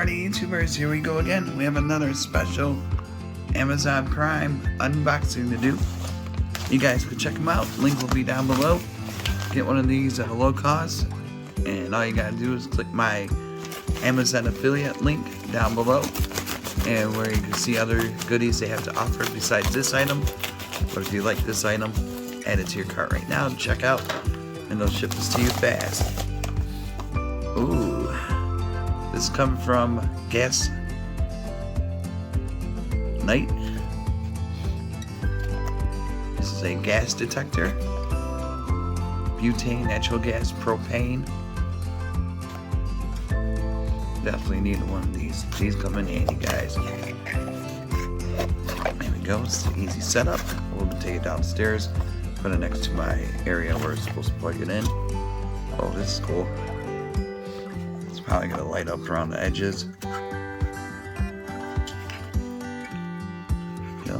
Alrighty, YouTubers, here we go again. We have another special Amazon Prime unboxing to do. You guys can check them out. Link will be down below. Get one of these at a low cost. And all you gotta do is click my Amazon affiliate link down below. And where you can see other goodies they have to offer besides this item. But if you like this item, add it to your cart right now and check out. And they'll ship this to you fast. Ooh. This is coming from Gasknight. This is a gas detector. Butane, natural gas, propane. Definitely need one of these. These come in handy, guys. There we go. It's an easy setup. We'll take it downstairs. Put it next to my area where it's supposed to plug it in. Oh, this is cool. Probably gonna light up around the edges. Go.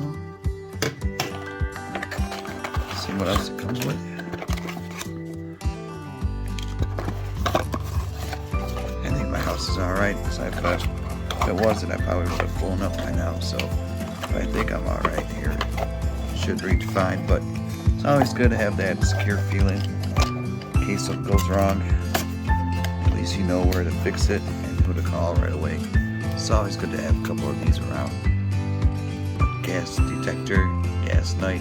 See what else it comes with. I think my house is alright because if it wasn't, I probably would have blown up by now. So I think I'm alright here. Should reach fine, but it's always good to have that secure feeling in case something goes wrong. You know where to fix it and who to call right away. It's always good to have a couple of these around. Gas detector, Gasknight,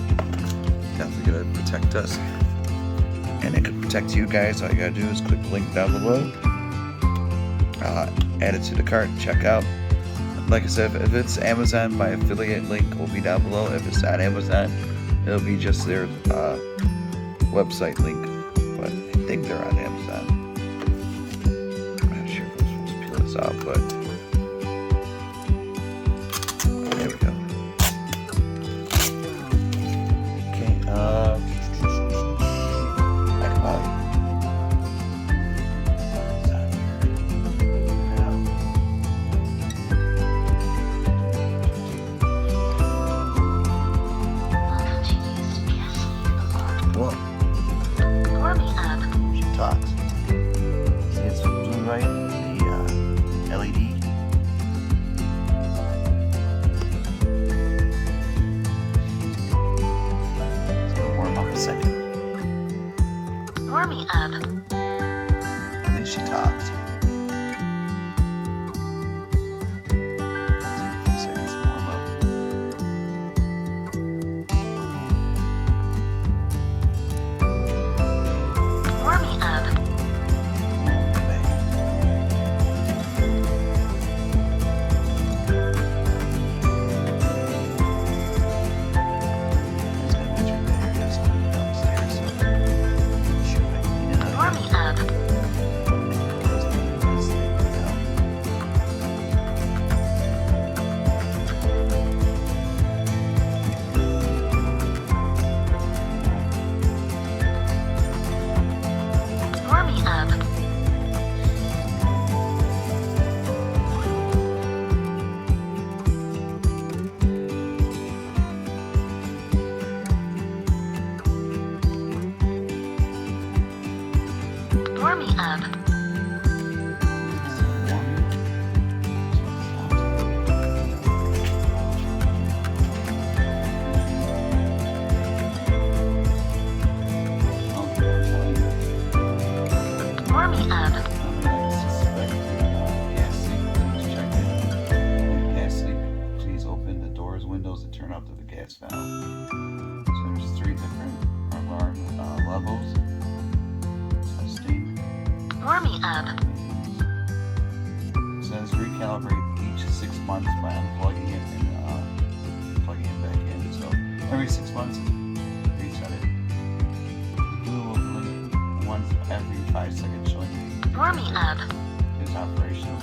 definitely gonna protect us, and it can protect you guys. All you gotta do is click the link down below, add it to the cart, check out. Like I said, if it's Amazon, my affiliate link will be down below. If it's not Amazon, it'll be just their website link, but I think they're on Amazon. Out, but there we go. Okay, back body. Whoa. Warming up. She talks. See, it's blue right? LED. It's gonna warm up a second. Warming up. And then she talks. Warming up. Warming up. Warming up. Gas leak. Please open the doors, windows, and turn off the gas valve. So there's 3 different alarm levels. Warming up. It says recalibrate each 6 months by unplugging it and plugging it back in. So every 6 months, reset it. The blue will blink once every 5 seconds, showing you Warming up. is operational.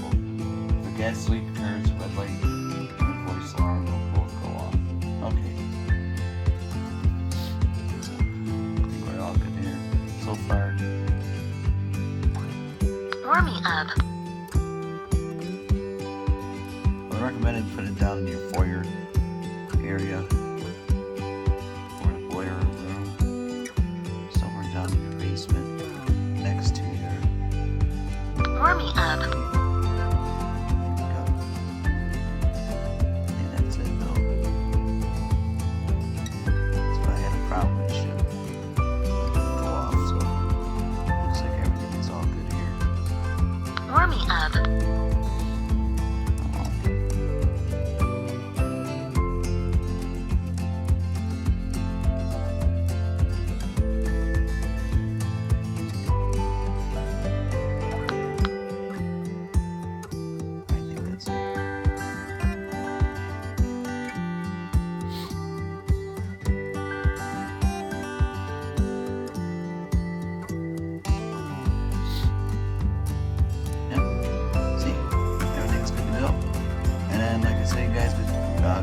If a gas leak occurs, red light and voice alarm will both go off. Okay. So, I think we're all good here so far. Warming up. I recommend putting it down in your foyer area or the boiler room, somewhere down in your basement next to your Warming up.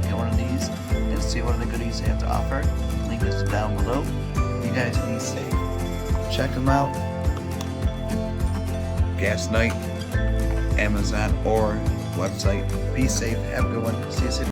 get one of these and see what of the goodies they have to offer. Link is down below. You guys be safe. Check them out. Gasknight, Amazon, or website. Be safe. Have a good one. See you soon.